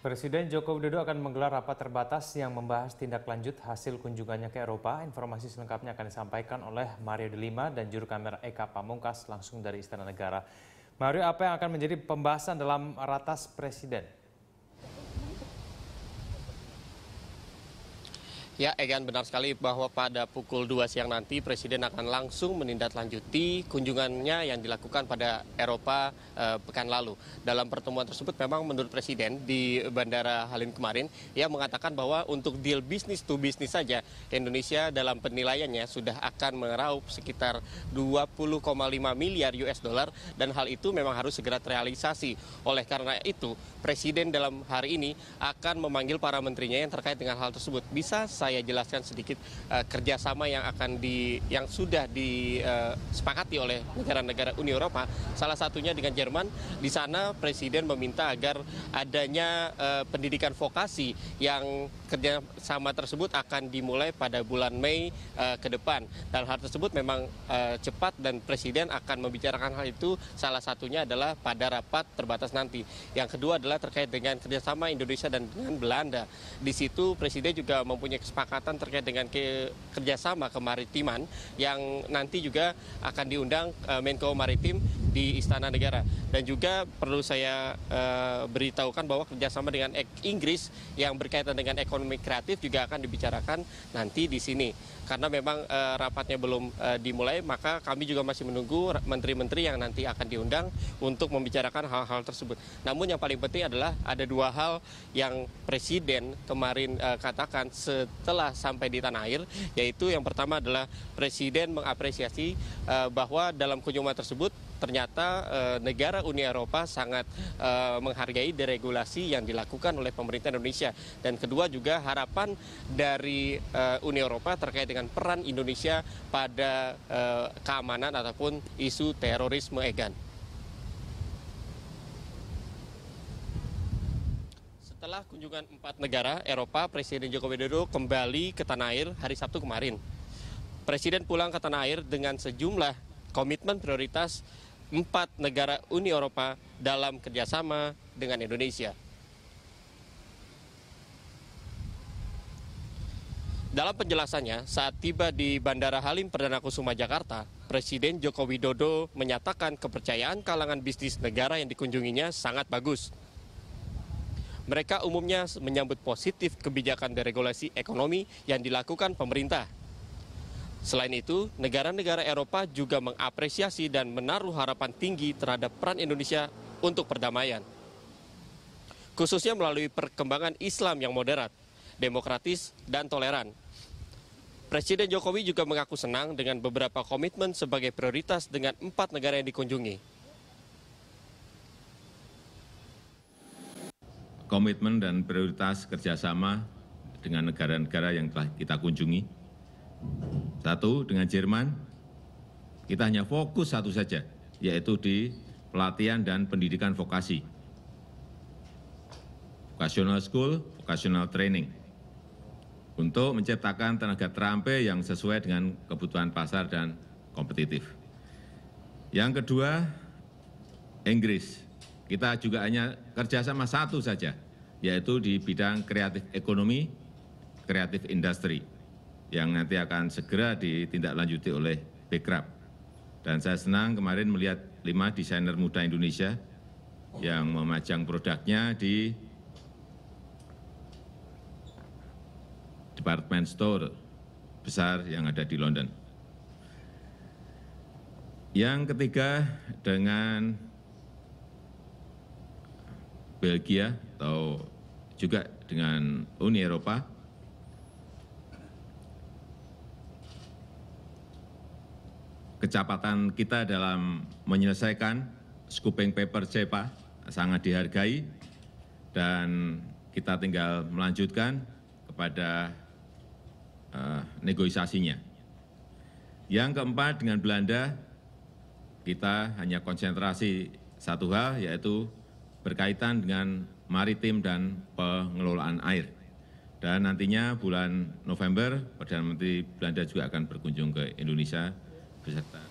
Presiden Joko Widodo akan menggelar rapat terbatas yang membahas tindak lanjut hasil kunjungannya ke Eropa. Informasi selengkapnya akan disampaikan oleh Mario Delima dan juru kamera Eka Pamungkas langsung dari Istana Negara. Mario, apa yang akan menjadi pembahasan dalam ratas Presiden? Ya, Egan, benar sekali bahwa pada pukul 2 siang nanti Presiden akan langsung menindaklanjuti kunjungannya yang dilakukan pada Eropa pekan lalu. Dalam pertemuan tersebut memang menurut Presiden di Bandara Halim kemarin, ia mengatakan bahwa untuk deal bisnis to bisnis saja, Indonesia dalam penilaiannya sudah akan meraup sekitar 20,5 miliar US dollar dan hal itu memang harus segera terrealisasi. Oleh karena itu, Presiden dalam hari ini akan memanggil para menterinya yang terkait dengan hal tersebut. Bisa saya jelaskan sedikit kerjasama yang sudah disepakati oleh negara-negara Uni Eropa, salah satunya dengan Jerman. Di sana Presiden meminta agar adanya pendidikan vokasi yang kerjasama tersebut akan dimulai pada bulan Mei ke depan. Dan hal tersebut memang cepat dan Presiden akan membicarakan hal itu, salah satunya adalah pada rapat terbatas nanti. Yang kedua adalah terkait dengan kerjasama Indonesia dan dengan Belanda. Di situ Presiden juga mempunyai kesepakatan terkait dengan kerjasama kemaritiman yang nanti juga akan diundang Menko Maritim di Istana Negara. Dan juga perlu saya beritahukan bahwa kerjasama dengan Inggris yang berkaitan dengan ekonomi kreatif juga akan dibicarakan nanti di sini. Karena memang rapatnya belum dimulai, maka kami juga masih menunggu menteri-menteri yang nanti akan diundang untuk membicarakan hal-hal tersebut. Namun yang paling penting adalah ada dua hal yang Presiden kemarin katakan setelah sampai di tanah air, yaitu yang pertama adalah Presiden mengapresiasi bahwa dalam kunjungan tersebut ternyata negara Uni Eropa sangat menghargai deregulasi yang dilakukan oleh pemerintah Indonesia. Dan kedua juga harapan dari Uni Eropa terkait dengan peran Indonesia pada keamanan ataupun isu terorisme, Egan. Setelah kunjungan 4 negara Eropa, Presiden Joko Widodo kembali ke tanah air hari Sabtu kemarin. Presiden pulang ke tanah air dengan sejumlah komitmen prioritas 4 negara Uni Eropa dalam kerjasama dengan Indonesia. Dalam penjelasannya, saat tiba di Bandara Halim Perdana Kusuma, Jakarta, Presiden Joko Widodo menyatakan kepercayaan kalangan bisnis negara yang dikunjunginya sangat bagus. Mereka umumnya menyambut positif kebijakan deregulasi ekonomi yang dilakukan pemerintah. Selain itu, negara-negara Eropa juga mengapresiasi dan menaruh harapan tinggi terhadap peran Indonesia untuk perdamaian. Khususnya melalui perkembangan Islam yang moderat, demokratis, dan toleran. Presiden Jokowi juga mengaku senang dengan beberapa komitmen sebagai prioritas dengan 4 negara yang dikunjungi. Komitmen dan prioritas kerjasama dengan negara-negara yang telah kita kunjungi. Satu, dengan Jerman, kita hanya fokus satu saja, yaitu di pelatihan dan pendidikan vokasi. Vocational School, Vocational Training. Untuk menciptakan tenaga terampil yang sesuai dengan kebutuhan pasar dan kompetitif. Yang kedua, Inggris. Kita juga hanya kerjasama satu saja, yaitu di bidang kreatif ekonomi, kreatif industri, yang nanti akan segera ditindaklanjuti oleh Bekraf. Dan saya senang kemarin melihat 5 desainer muda Indonesia yang memajang produknya di department store besar yang ada di London. Yang ketiga, dengan Belgia atau juga dengan Uni Eropa, kecepatan kita dalam menyelesaikan scooping paper CEPA sangat dihargai dan kita tinggal melanjutkan kepada negosiasinya. Yang keempat, dengan Belanda, kita hanya konsentrasi satu hal, yaitu berkaitan dengan maritim dan pengelolaan air. Dan nantinya bulan November, Perdana Menteri Belanda juga akan berkunjung ke Indonesia beserta